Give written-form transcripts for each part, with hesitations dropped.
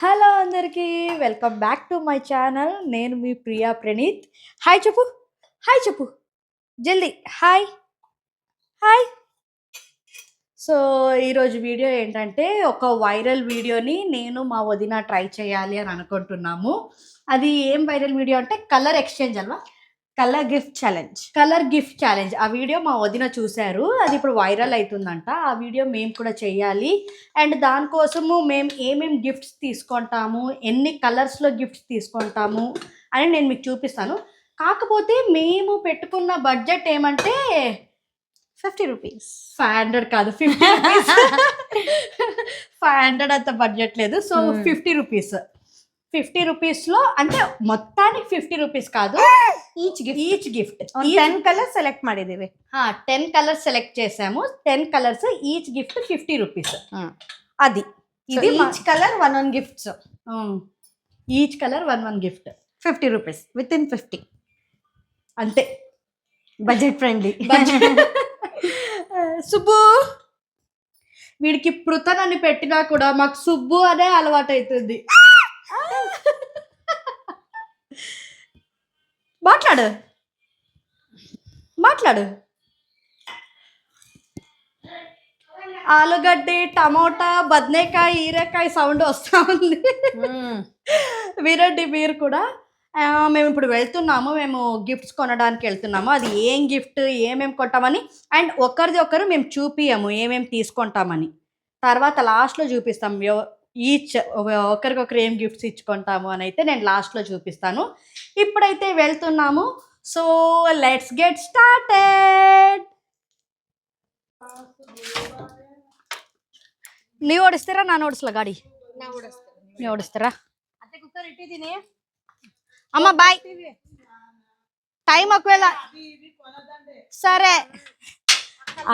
Hello అందరికీ welcome back to my channel. నేను మీ Priya Praneeth. Hi చెప్పు, హాయ్ చెప్పు, జల్దీ హాయ్ హాయ్. సో ఈరోజు వీడియో ఏంటంటే ఒక వైరల్ వీడియోని నేను మా వదిన ట్రై చేయాలి అని అనుకుంటున్నాము. అది ఏం వైరల్ వీడియో అంటే colour exchange Alva, colour gift challenge. ఆ వీడియో మా వదిన చూశారు, అది ఇప్పుడు వైరల్ అవుతుందంట. ఆ వీడియో మేము కూడా చేయాలి. అండ్ దానికోసము మేము ఏమేమి గిఫ్ట్స్ తీసుకుంటాము, ఎన్ని కలర్స్లో గిఫ్ట్స్ తీసుకుంటాము అని నేను మీకు చూపిస్తాను. కాకపోతే మేము పెట్టుకున్న బడ్జెట్ ఏమంటే 50 రూపీస్. 500 కాదు, 50 రూపీస్. 500 అంత బడ్జెట్ లేదు. సో 50 రూపీస్, 50 రూపీస్లో అంటే మొత్తానికి 50 రూపీస్ కాదు, ఈచ్ గిఫ్ట్ 10 కలర్స్ సెಲೆಕ್ಟ್ ಮಾಡಿದೀವಿ. 10 కలర్స్ సెలెక్ట్ చేసాము. 10 కలర్స్, ఈచ్ గిఫ్ట్ 50 రూపీస్. అది ఇది each colour 1 gifts. Each colour 1 gift 50 rupees with in 50. అంతే, బడ్జెట్ ఫ్రెండ్లీ. సుబ్బు, వీడికి పృతనని పెట్టినా కూడా మాకు సుబ్బు అనే అలవాటు అవుతుంది. మాట్లాడు మాట్లాడు. ఆలుగడ్డ, టమోటా, బద్నేకాయ, హీరేకాయ సౌండ్ వస్తూ ఉంది. వినండి మీరు కూడా. మేము ఇప్పుడు వెళ్తున్నాము, మేము గిఫ్ట్స్ కొనడానికి వెళ్తున్నాము. అది ఏం గిఫ్ట్, ఏమేమి కొంటామని అండ్ ఒకరు మేము చూపియము ఏమేమి తీసుకుంటామని. తర్వాత లాస్ట్లో చూపిస్తాం ఈచ్ ఒకరికొకరు ఏం గిఫ్ట్స్ ఇచ్చుకుంటాము అని అయితే నేను లాస్ట్లో చూపిస్తాను. ఇప్పుడైతే వెళ్తున్నాము. So let's get started. ನೀವು ಓಡಿಸ್ತೀರಾ ನಾನು ಓಡಿಸ್ಲಾ ಗಾಡಿ? ನೀವು ಓಡಿಸ್ತೀರಾ? అమ్మ బాయ్, టైం ఒకవేళ సరే.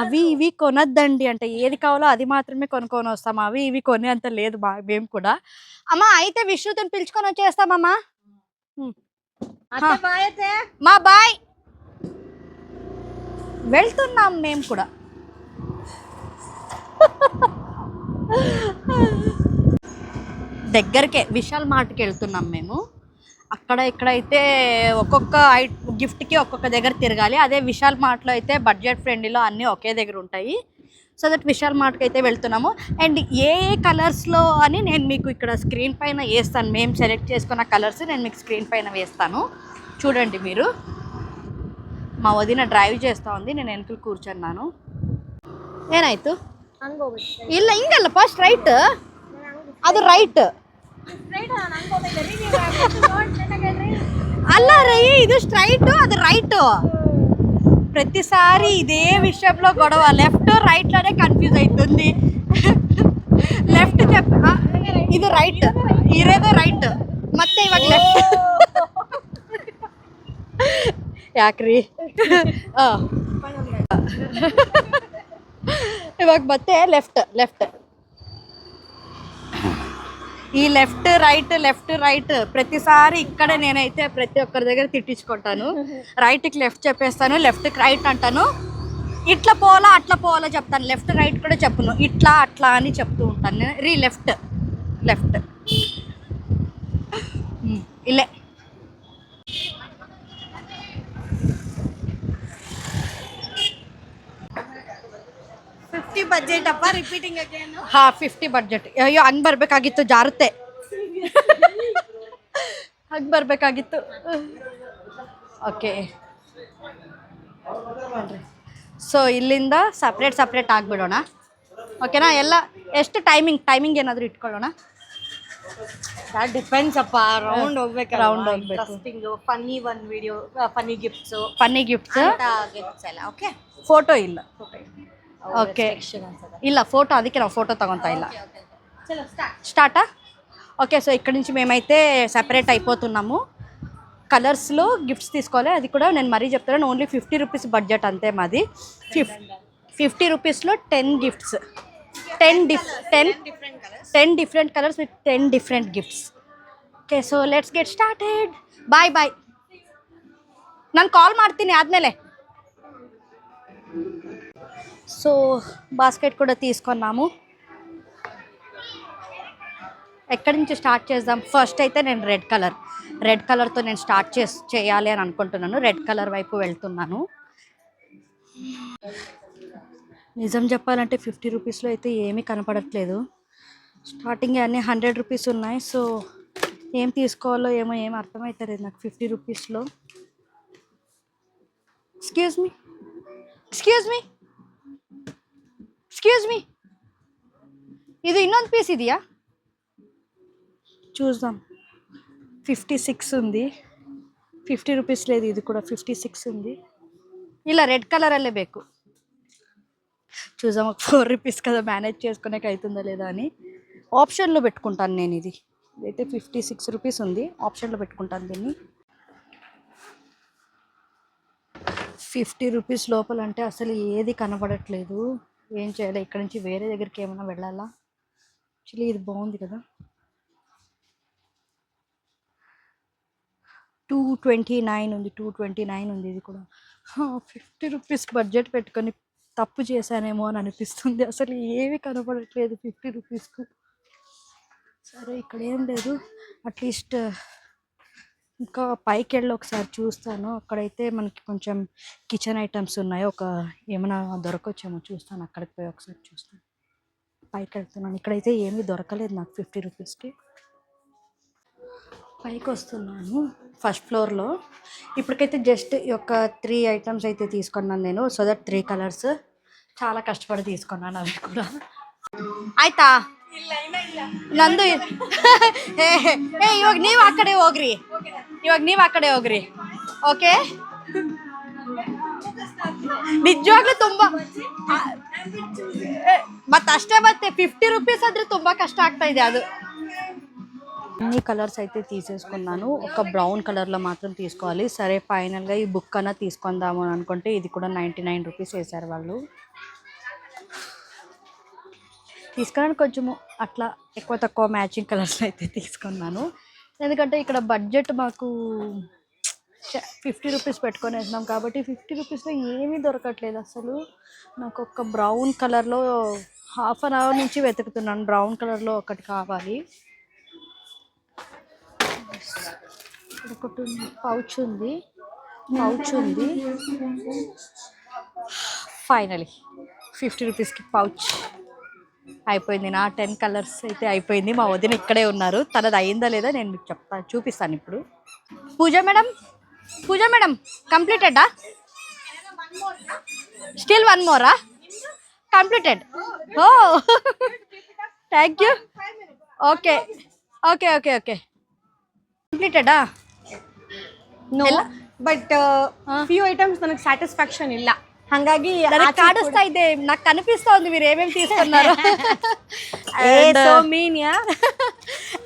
అవి ఇవి కొనద్దండి అంటే ఏది కావాలో అది మాత్రమే కొనుక్కొని వస్తాం. అవి ఇవి కొనే అంత లేదు మేము కూడా. అమ్మ అయితే విష్ణుతో పిలుచుకొని వచ్చేస్తామమ్మా. మా బాయ్, వెళ్తున్నాం మేము కూడా. దగ్గరకే విశాల్ మార్ట్కి వెళ్తున్నాం మేము. అక్కడ ఇక్కడైతే ఒక్కొక్క గిఫ్ట్కి ఒక్కొక్క దగ్గర తిరగాలి. అదే విశాల్ మార్ట్లో అయితే బడ్జెట్ ఫ్రెండ్లీలో అన్నీ ఒకే దగ్గర ఉంటాయి. సో దట్ విశాల్ మార్ట్కి అయితే వెళ్తున్నాము. అండ్ ఏ కలర్స్లో అని నేను మీకు ఇక్కడ స్క్రీన్ పైన వేస్తాను. మేము సెలెక్ట్ చేసుకున్న కలర్స్ నేను మీకు స్క్రీన్ పైన వేస్తాను, చూడండి మీరు. మా వదిన డ్రైవ్ చేస్తూ ఉంది, నేను వెనకలు కూర్చున్నాను. ಏನಾಯ್ತು? ಇಲ್ಲ ಹಿಂಗಲ್ಲಪ್ಪ, ಸ್ಟ್ರೈಟ್ ಅದು ರೈಟ್ అల్ల రై, ఇది స్ట్రైట్ అది రైట్. ప్రతిసారి ఇదే విషయంలో గొడవ, లెఫ్ట్ రైట్ లోనే కన్ఫ్యూజ్ అవుతుంది. లెఫ్ట్ ఇది రైట్, ఇరేదో రైట్, ಮತ್ತೆ ಇವಾಗ ಲೆಫ್ಟ್ ಯಾಕ್ರಿ. ಇವಾಗ ಮತ್ತೆ ಲೆಫ್ಟ್ ఈ లెఫ్ట్ రైట్ ప్రతిసారి ఇక్కడ నేనైతే ప్రతి ఒక్కరి దగ్గర తిట్టించుకుంటాను. రైట్కి లెఫ్ట్ చెప్పేస్తాను, లెఫ్ట్కి రైట్ అంటాను. ఇట్లా పోలా అట్లా పోలా చెప్తాను, లెఫ్ట్ రైట్ కూడా చెప్పను, ఇట్లా అట్లా అని చెప్తూ ఉంటాను నేను. లెఫ్ట్ ఇల్లే. ಬಜೆಟ್ ಅಪ್ಪ, ರಿಪೀಟಿಂಗ್ ಅಗೇನ್. 50 ಬಡ್ಜೆಟ್. ಅಯ್ಯೋ ಹಂಗೆ ಬರಬೇಕಾಗಿತ್ತು, ಜಾರುತ್ತೆ. ಹಂಗೆ ಬರಬೇಕಾಗಿತ್ತು. ಓಕೆ, ಸೊ ಇಲ್ಲಿಂದ ಸಪ್ರೇಟ್ ಆಗಿಬಿಡೋಣ. ಓಕೆನಾ? ಎಲ್ಲ ಎಷ್ಟು ಟೈಮಿಂಗ್ ಏನಾದರೂ ಇಟ್ಕೊಳ್ಳೋಣ. ದಟ್ ಡಿಪೆಂಡ್ಸ್ ಅಪ್ಪ. ರೌಂಡ್ ಹೋಗ್ಬೇಕು, interesting funny one video, funny gifts ಎಲ್ಲ. ಓಕೆ, ಫೋಟೋ ಇಲ್ಲ. ಓಕೆ ಇಲ್ಲ, ಫೋಟೋ ಅದಕ್ಕೆ ನಾವು ಫೋಟೋ తగొంతా ಇಲ್ಲ. స్టార్టా? ఓకే, సో ఇక్కడ నుంచి మేమైతే సెపరేట్ అయిపోతున్నాము. కలర్స్లో గిఫ్ట్స్ తీసుకోవాలి. అది కూడా నేను మరీ చెప్తాను, ఓన్లీ 50 రూపీస్ బడ్జెట్ అంతే మాది. 50 రూపీస్లో 10 gifts, 10 different colours with 10 different gifts. Okay, so let's get started. Bye. ನಾನು ಕಾಲ್ ಮಾಡ್ತೀನಿ ಆದಮೇಲೆ. సో బాస్కెట్ కూడా తీసుకున్నాము. ఎక్కడి నుంచి స్టార్ట్ చేద్దాం? ఫస్ట్ అయితే నేను రెడ్ కలర్తో నేను స్టార్ట్ చేయాలి అని అనుకుంటున్నాను. రెడ్ కలర్ వైపు వెళ్తున్నాను. నిజం చెప్పాలంటే 50 రూపీస్లో అయితే ఏమీ కనపడట్లేదు. స్టార్టింగ్ అన్నీ 100 రూపీస్ ఉన్నాయి. సో ఏం తీసుకోవాలో ఏమో ఏం అర్థమవుతలేదు నాకు 50 రూపీస్లో. ఎక్స్క్యూజ్ మీ ఇది ಇನ್ನೊಂದು పీస్ ಇದೆಯಾ? చూద్దాం. 56 ఉంది. 50 రూపీಸ್ లేదు, ఇది కూడా 56 ఉంది. ಇಲ್ಲ రెడ్ కలరಲ್ಲೇ ಬೇಕು. చూద్దాం, ఒక 4 రూపీస్ కదా, మేనేజ్ చేసుకునేకి అవుతుందా లేదా అని ఆప్షన్లో పెట్టుకుంటాను నేను. ఇదైతే 56 రూపీస్ ఉంది, ఆప్షన్లో పెట్టుకుంటాను దీన్ని. 50 రూపీస్ లోపల అంటే అసలు ఏది కనపడట్లేదు. ఏం చేయాలి? ఇక్కడ నుంచి వేరే దగ్గరికి ఏమైనా వెళ్ళాలా? యాక్చువల్లీ ఇది బాగుంది కదా. 229 ఉంది, 229 ఉంది. ఇది కూడా 50 రూపీస్ బడ్జెట్ పెట్టుకొని తప్పు చేశానేమో అని అనిపిస్తుంది. అసలు ఏవి కనపడట్లేదు 50 రూపీస్కు. సరే, ఇక్కడ ఏం లేదు. అట్లీస్ట్ ఇంకా పైకి వెళ్ళి ఒకసారి చూస్తాను. అక్కడైతే మనకి కొంచెం కిచెన్ ఐటమ్స్ ఉన్నాయి. ఏమైనా దొరకొచ్చేమో చూస్తాను. అక్కడికి పోయి ఒకసారి చూస్తాను. పైకి వెళ్తున్నాను. ఇక్కడైతే ఏమీ దొరకలేదు నాకు 50 రూపీస్కి. పైకి వస్తున్నాను ఫస్ట్ ఫ్లోర్లో. ఇప్పటికైతే జస్ట్ ఒక 3 ఐటమ్స్ అయితే తీసుకున్నాను నేను. సో దట్ 3 కలర్స్ చాలా కష్టపడి తీసుకున్నాను అవి కూడా. ಆಯ್ತಾ? ನಂದು ಇವಾಗ ನೀವು ಆ ಕಡೆ ಹೋಗ್ರಿ. ಓಕೆ, ನಿಜವಾಗ್ಲೂ ತುಂಬಾ ಅಷ್ಟೇ. ಮತ್ತೆ 50 ರೂಪೀಸ್ ಆದ್ರೆ ತುಂಬಾ ಕಷ್ಟ ಆಗ್ತಾ ಇದೆ. ಅದು అన్ని కలర్స్ అయితే తీసేసుకున్నాను. ఒక బ్రౌన్ కలర్లో మాత్రం తీసుకోవాలి. సరే, ఫైనల్గా ఈ బుక్ అన్నా తీసుకుందాము అని అనుకుంటే ఇది కూడా 99 రూపీస్ వేశారు వాళ్ళు. తీసుకోవడానికి కొంచెము అట్లా ఎక్కువ తక్కువ మ్యాచింగ్ కలర్స్ అయితే తీసుకున్నాను. ఎందుకంటే ఇక్కడ బడ్జెట్ మాకు 50 రూపీస్ పెట్టుకొని వేసినాం కాబట్టి 50 రూపీస్లో ఏమీ దొరకట్లేదు అసలు. నాకు ఒక బ్రౌన్ కలర్లో హాఫ్ అన్ అవర్ నుంచి వెతుకుతున్నాను. బ్రౌన్ కలర్లో ఒకటి కావాలి. ఒకటి పౌచ్ ఉంది. ఫైనలీ 50 రూపీస్కి పౌచ్ అయిపోయింది. నా 10 కలర్స్ అయితే అయిపోయింది. మా వదిన ఇక్కడే ఉన్నారు. తనది అయిందా లేదా నేను మీకు చూపిస్తాను ఇప్పుడు. పూజ మేడం కంప్లీటెడా? స్టిల్ 1 మోరా? Completed. Oh, thank you. Okay. ಕಂಪ್ಲೀಟೆಡಾ? ನೋ, ಬಟ್ ಫ್ಯೂ ಐಟಮ್ಸ್ ನನಗೆ ಸ್ಯಾಟಿಸ್ಫ್ಯಾಕ್ಷನ್ ಇಲ್ಲ. ಹಾಗಾಗಿ ಕಾಡಿಸ್ತಾ ಇದೆ, నాకు కనిపిస్తా ఉంది మీరు ఏమేమి తీసుకున్నారు.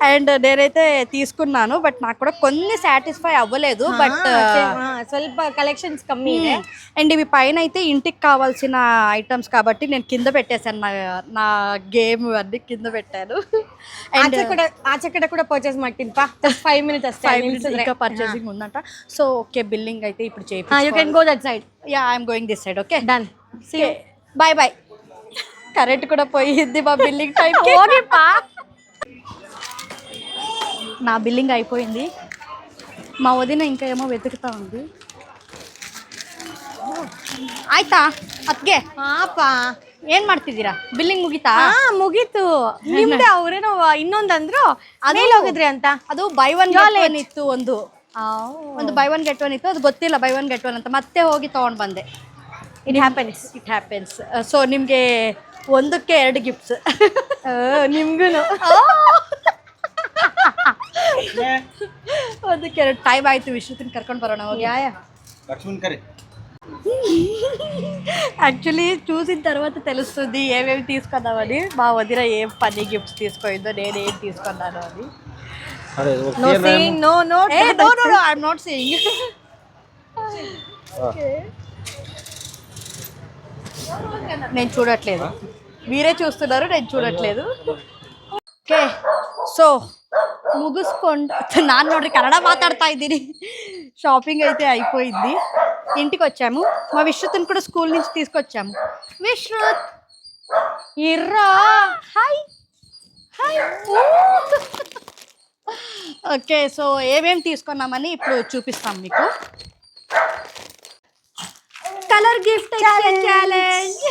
అండ్ నేనైతే తీసుకున్నాను, బట్ నాకు కూడా కొన్ని సాటిస్ఫై అవ్వలేదు. బట్ ಸ್ವಲ್ಪ కలెక్షన్స్ కమ్మీ ಇದೆ. అండ్ ఇవి పైన అయితే ఇంటికి కావాల్సిన ఐటమ్స్ కాబట్టి నేను కింద పెట్టేశాను. నా గేమ్ అన్ని కింద పెట్టాను. ಆಚೆ ಕಡೆ ಕೂಡ ಪರ್ಚೇಸ್ ಮಾಡ್ತೀನಿ ಪಾ. 5 minutes ಅಷ್ಟೇ. 5 minutes ఇంకా పర్చేసింగ్ ఉందంట. సో ఓకే, బిల్లింగ్ అయితే ఇప్పుడు చేయి. You can go that side. Yeah, I'm going this side. Okay, done. Bye. Current కూడా పోయింది మా బిల్లింగ్ టైం. నా బిల్లింగ్ అయిపోయింది. మా వదిన ఇంకా ఏమో వెతుకుతా ఉంది. ಆಯ್ತಾ ಅತ್ಗೆ? ಪಾಪಾ, ಏನ್ ಮಾಡ್ತಿದ್ದೀರಾ? ಬಿಲ್ಲಿಂಗ್ ಮುಗಿತಾ? ಮುಗೀತು. ನಿಮ್ದೆ ಅವ್ರೇನೋ ಇನ್ನೊಂದಂದ್ರು ಮೇಲೆ ಹೋಗಿದ್ರಿ ಅಂತ. ಅದು ಬೈ ಒನ್ ಗೆಟ್ ಒನ್ ಇತ್ತು. ಒಂದು ಬೈ ಒನ್ ಗೆಟ್ ಒನ್ ಇತ್ತು. ಅದು ಗೊತ್ತಿಲ್ಲ ಬೈ ಒನ್ ಗೆಟ್ ಒನ್ ಅಂತ. ಮತ್ತೆ ಹೋಗಿ ತಗೊಂಡ್ ಬಂದೆ. It happens. ಸೊ ನಿಮ್ಗೆ ಒಂದಕ್ಕೆ 2 ಗಿಫ್ಟ್ಸ್. ನಿಮ್ಗೂ ಒಂದಕ್ಕೆ 2. ಟೈಮ್ ಆಯ್ತು, ವಿಶ್ವತಿನ ಕರ್ಕೊಂಡು ಬರೋಣ. ಹೋಗಿ. యాక్చువల్లీ చూసిన తర్వాత తెలుస్తుంది ఏమేమి తీసుకున్నామని. మా వదిన ఏం ఫన్నీ గిఫ్ట్స్ తీసుకోయిందో, నేను ఏం తీసుకున్నాను అని. I'm not saying. నేను చూడట్లేదు, మీరే చూస్తున్నారు, నేను చూడట్లేదు. ఓకే, సో ಮುಗಿಸ್ಕೊಂಡು ನಾನು ನೋಡ್ರಿ ಕನ್ನಡ ಮಾತಾಡ್ತಾ ಇದ್ದೀನಿ. షాపింగ్ అయితే అయిపోయింది. ఇంటికి వచ్చాము. మా విశ్రుత్ని కూడా స్కూల్ నుంచి తీసుకొచ్చాము. Vishrut Irra, hi. Okay, so ఏమేమి తీసుకున్నామని ఇప్పుడు చూపిస్తాం మీకు. Colour gift challenge.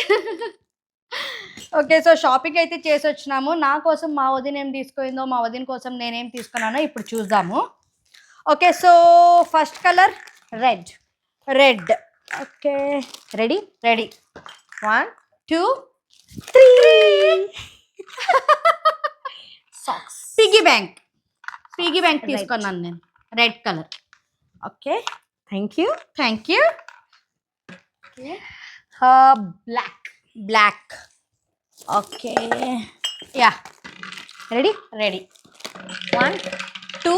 Okay, so shopping అయితే చేసి వచ్చినాము. నా కోసం మా వదిన ఏం తీసుకుందో, మా వదిన కోసం నేనేం తీసుకున్నానో ఇప్పుడు చూద్దాము. Okay, so first colour red. Okay, ready ready. 1 2 3 socks. Piggy bank తీసుకున్నాను నేను, red colour. Okay, thank you. Black. Okay, yeah, ready ready. 1 2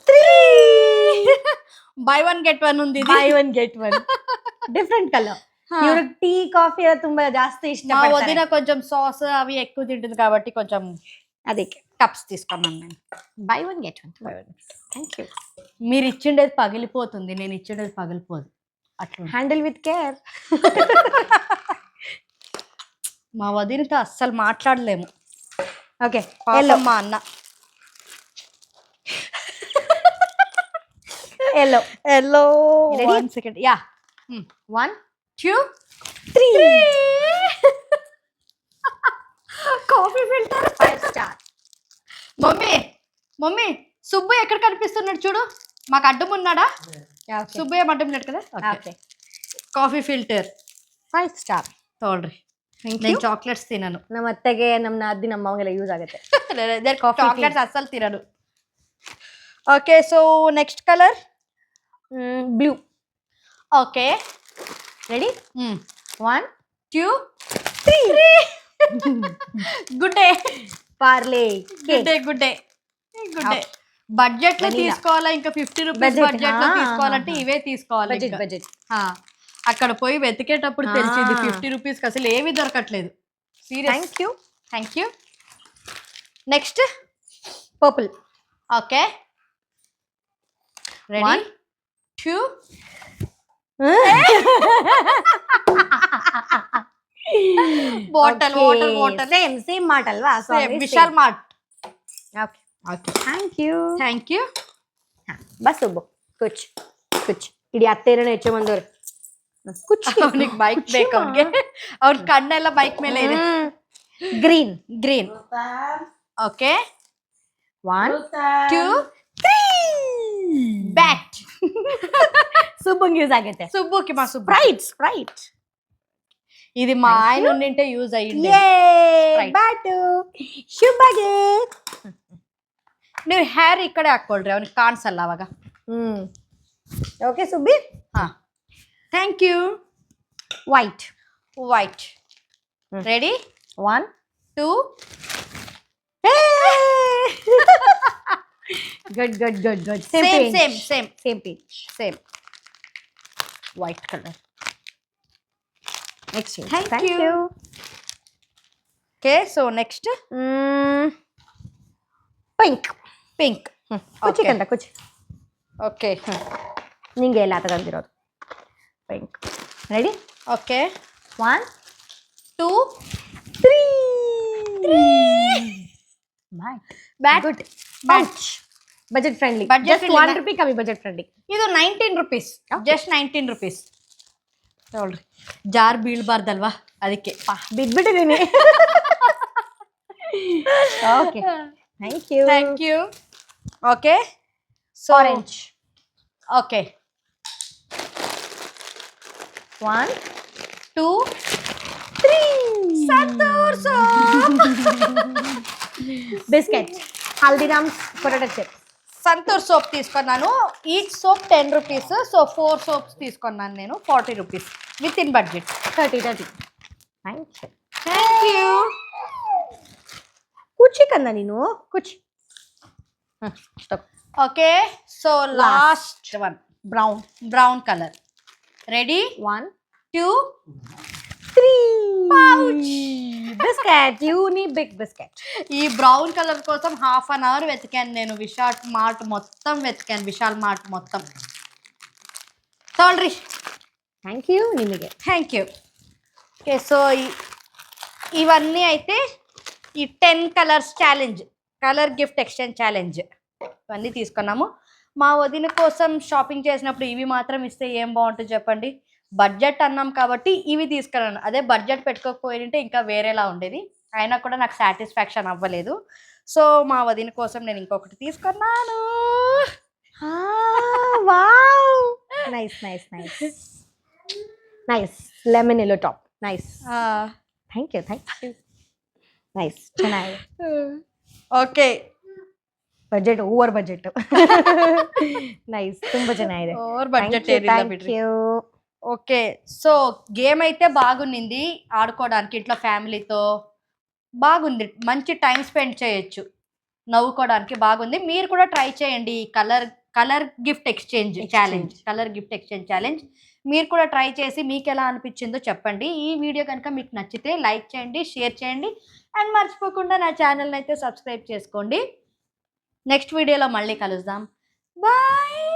3 buy 1 get 1 ఉంది ಬೈ 1 get 1 ಡಿಫ್ರೆಂಟ್ ಕಲರ್. ಇವರು ಟೀ ಕಾಫಿ ತುಂಬಾ ಜಾಸ್ತಿ ಇಷ್ಟ మా వదిన కొంచెం సాస్ అవి ఎక్కువ తింటుంది కాబట్టి కొంచెం ಅದಕ್ಕೆ కప్స్ తీసుకున్నాను నేను. By 1 get 1. Thank you. మీరు ఇచ్చిండేది పగిలిపోతుంది, నేను ఇచ్చిండేది పగిలిపోదు. అట్లా హ్యాండిల్ విత్ కేర్. మా వదినతో అస్సలు మాట్లాడలేము. ఓకే, పాపం మా అన్న. Yellow. Ready? 1 second. Yeah. 1 2 3 coffee filter. 5 star. Mummy Subbu ఎక్కడ కనిపిస్తున్నాడు చూడు, మాకు అడ్డం ఉన్నాడా? సుబ్బు ఏం అడ్డం లేడు కదా. Okay, coffee filter 5 star. ತಗೊಳ್ರಿ. నేను చాక్లెట్స్ తినను. ನಮ್ಮ ಅತ್ತೆಗೆ ನಮ್ಮ ಅದ್ದಿ ನಮ್ಮ ಅಮ್ಮಗೆಲ್ಲ ಯೂಸ್ ಆಗುತ್ತೆ. చాక్లెట్స్ అస్సలు తినను. Okay, so next colour blue. Okay, ready 1 2 3 good day. Parle good day. Budget లో తీసుకోవాలా, ఇంకా 50 రూపీస్ బడ్జెట్ లో తీసుకోవాలంటే ఇవే తీసుకోవాలి. బడ్జెట్. అక్కడ పోయి వెతికేటప్పుడు తెలిసింది 50 రూపీస్కి అసలు ఏవి దొరకట్లేదు. Serious. Thank you. Next purple. Okay, ready 1 2 bottle water. Same మాట అಲ್ವಾ? Vishal mart. Okay, thank you. ಬಸ್ ಒಬ್ಬ ಕುಚ್ ಇಡೀ ಹತ್ತೇರನೇ ಹೆಚ್ಚು ಬಂದವ್ರು. ಅವನಿಗೆ ಬೈಕ್ ಬೇಕು, ಅವ್ನಿಗೆ ಅವ್ರ ಕಣ್ಣೆಲ್ಲ ಬೈಕ್ ಮೇಲೆ ಇದೆ. ಗ್ರೀನ್. Okay, 1 2 3 bat. ಸುಬ್ಬಂಗ್ ಯೂಸ್ ಆಗೈತೆ. సుబ్బుకి మా సుబ్బు. ಸ್ಪ್ರೈಟ್. ఇది మా ఆయన ఉండింటే యూజ్ అయ్యింది. ಬ್ಯಾಟು ಶುಭಗೆ. ನೀವು ಹೇರ್ ಈ ಕಡೆ ಹಾಕೊಳ್ರಿ, ಅವನಿಗೆ ಕಾಣಿಸಲ್ಲ ಅವಾಗ. Okay Subbi. Thank you. Wait. Ready 1 2 good. Same page. White colour. Next. Thank you. Okay, so next pink. ಕುಚಿ ಕಂದ ಕುಚಿ. ಓಕೆ, ನಿಂಗೆ ಎಲ್ಲ ತಗೊಂಡಿರೋದು pink. Ready okay 1 2 3 bat. Good. Budget friendly. Budget friendly. 1 ರೂಪಾಯಿ ಕಮ್ಮಿ ಬಜೆಟ್ ಫ್ರೆಂಡ್ಲಿ. ಇದು 19 ರೂಪೀಸ್, ಜಸ್ಟ್ 19 ರೂಪೀಸ್. ನೋಡ್ರಿ, ಜಾರ್ ಬೀಳ್ಬಾರ್ದಲ್ವಾ, ಅದಕ್ಕೆ ಬಿದ್ಬಿಟ್ಟಿದ್ದೀನಿ. Okay, thank you. Okay, so orange. Okay 1 2 3 Santoor soap. Biscuit. Haldiram's potato chips. Santoor soap తీసుకున్నాను. Each soap 10 rupees. So 4 soaps తీసుకున్నాను నేను, 40 rupees with in budget. 30. Thank you. కూర్చి కన్నా నేను కూర్చి. Okay, so last one brown colour. Ready 1 2 3 pouch. Biscuit. Big biscuit. ఈ brown colour కోసం half an hour వెతికాను నేను. విశాల్ మార్ట్ మొత్తం తోల్రీ. Thank you. నిಮಗೆ థ్యాంక్ యూ. ఓకే, సో ఇవన్నీ అయితే ఈ 10 colours challenge, colour gift exchange challenge ఇవన్నీ తీసుకున్నాము. మా వదిన కోసం షాపింగ్ చేసినప్పుడు ఇవి మాత్రం ఇస్తే ఏం బాగుంటుంది చెప్పండి. బడ్జెట్ అన్నాం కాబట్టి ఇవి తీసుకున్నాను. అదే బడ్జెట్ పెట్టుకోకపోయింటే ఇంకా వేరేలా ఉండేది. అయినా కూడా నాకు సాటిస్ఫాక్షన్ అవ్వలేదు. సో మా వదిన కోసం నేను ఇంకొకటి తీసుకున్నాను. Wow, nice nice nice nice, lemon yellow top, nice. Thank you nice, ಚೆನ್ನಾಗಿದೆ. Okay, budget over budget nice, ತುಂಬಾ ಚೆನ್ನಾಗಿದೆ. Over budget thank you. Okay, so game అయితే బాగుంది ఆడుకోవడానికి, ఇంట్లో ఫ్యామిలీతో బాగుంది. మంచి టైం స్పెండ్ చేయొచ్చు, నవ్వుకోవడానికి బాగుంది. మీరు కూడా ట్రై చేయండి కలర్ గిఫ్ట్ ఎక్స్చేంజ్ ఛాలెంజ్. మీరు కూడా ట్రై చేసి మీకు ఎలా అనిపించిందో చెప్పండి. ఈ వీడియో కనుక మీకు నచ్చితే లైక్ చేయండి, షేర్ చేయండి, అండ్ మర్చిపోకుండా నా ఛానల్ని అయితే సబ్స్క్రైబ్ చేసుకోండి. నెక్స్ట్ వీడియోలో మళ్ళీ కలుద్దాం. బాయ్.